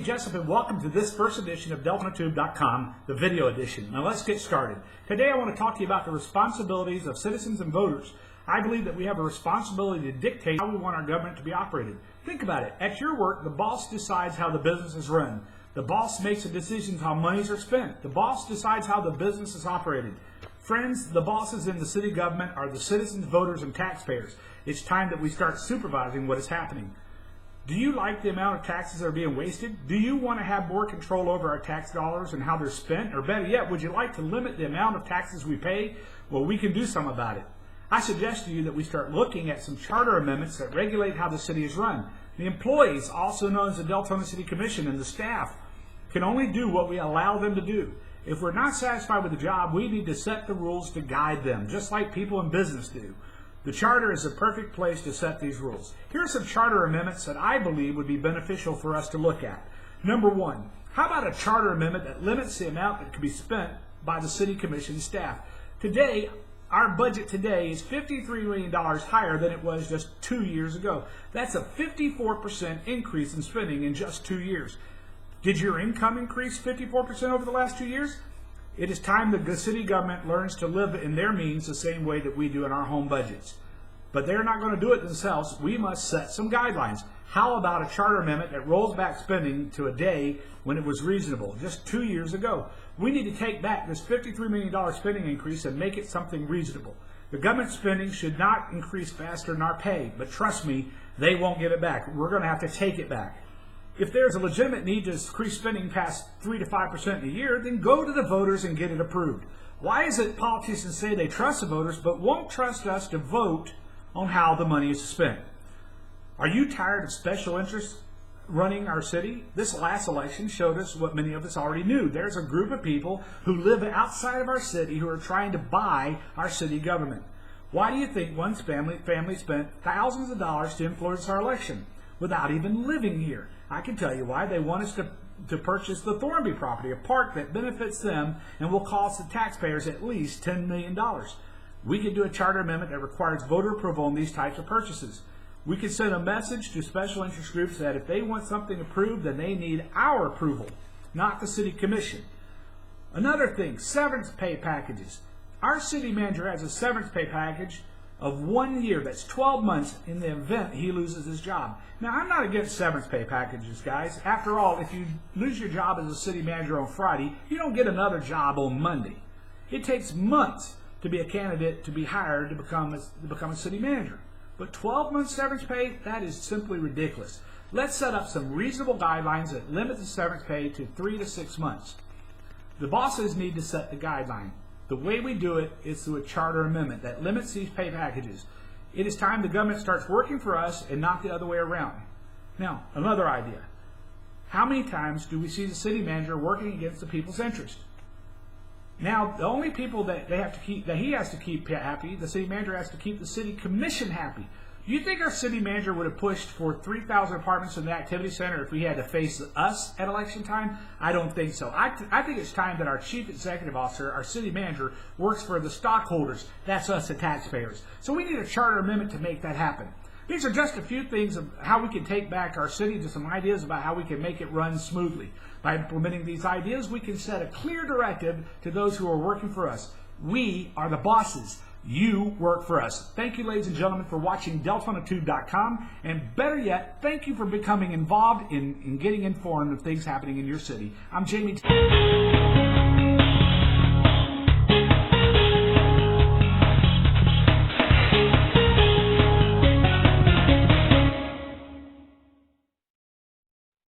Jessup, and welcome to this first edition of DeltaTube.com, the video edition. Now let's get started. Today I want to talk to you about the responsibilities of citizens and voters. I believe that we have a responsibility to dictate how we want our government to be operated. Think about it. At your work, the boss decides how the business is run. The boss makes the decisions how monies are spent. The boss decides how the business is operated. Friends, the bosses in the city government are the citizens, voters, and taxpayers. It's time that we start supervising what is happening. Do you like the amount of taxes that are being wasted? Do you want to have more control over our tax dollars and how they're spent? Or better yet, would you like to limit the amount of taxes we pay? Well, we can do some about it. I suggest to you that we start looking at some charter amendments that regulate how the city is run. The employees, also known as the Deltona City Commission, and the staff can only do what we allow them to do. If we're not satisfied with the job, we need to set the rules to guide them, just like people in business do. The charter is the perfect place to set these rules. Here are some charter amendments that I believe would be beneficial for us to look at. Number one, how about a charter amendment that limits the amount that can be spent by the city commission staff? Today, our budget today is $53 million higher than it was just 2 years ago. That's a 54% increase in spending in just 2 years. Did your income increase 54% over the last 2 years? It is time that the city government learns to live in their means the same way that we do in our home budgets. But they're not going to do it themselves. We must set some guidelines. How about a charter amendment that rolls back spending to a day when it was reasonable, just 2 years ago? We need to take back this $53 million spending increase and make it something reasonable. The government spending should not increase faster than our pay, but trust me, they won't give it back. We're going to have to take it back. If there's a legitimate need to increase spending past 3 to 5% a year, then go to the voters and get it approved. Why is it politicians say they trust the voters but won't trust us to vote on how the money is spent? Are you tired of special interests running our city? This last election showed us what many of us already knew. There's a group of people who live outside of our city who are trying to buy our city government. Why do you think one family spent thousands of dollars to influence our election without even living here? I can tell you why. They want us to purchase the Thornby property, a park that benefits them and will cost the taxpayers at least $10 million. We could do a charter amendment that requires voter approval on these types of purchases. We could send a message to special interest groups that if they want something approved, then they need our approval, not the city commission. Another thing, severance pay packages. Our city manager has a severance pay package of 1 year. That's 12 months in the event he loses his job. Now, I'm not against severance pay packages, guys. After all, if you lose your job as a city manager on Friday, you don't get another job on Monday. It takes months to be a candidate to be hired to become a city manager. But 12 months severance pay, that is simply ridiculous. Let's set up some reasonable guidelines that limit the severance pay to 3 to 6 months. The bosses need to set the guideline. The way we do it is through a charter amendment that limits these pay packages. It is time the government starts working for us and not the other way around. Now, another idea. How many times do we see the city manager working against the people's interest? Now, the only people that he has to keep happy, the city manager has to keep the city commission happy. Do you think our city manager would have pushed for 3,000 apartments in the activity center if we had to face us at election time? I don't think so. I think it's time that our chief executive officer, our city manager, works for the stockholders. That's us, the taxpayers. So we need a charter amendment to make that happen. These are just a few things of how we can take back our city, to some ideas about how we can make it run smoothly. By implementing these ideas, we can set a clear directive to those who are working for us. We are the bosses. You work for us. Thank you, ladies and gentlemen, for watching DeltaTube.com, and better yet, thank you for becoming involved in getting informed of things happening in your city. I'm Jamie.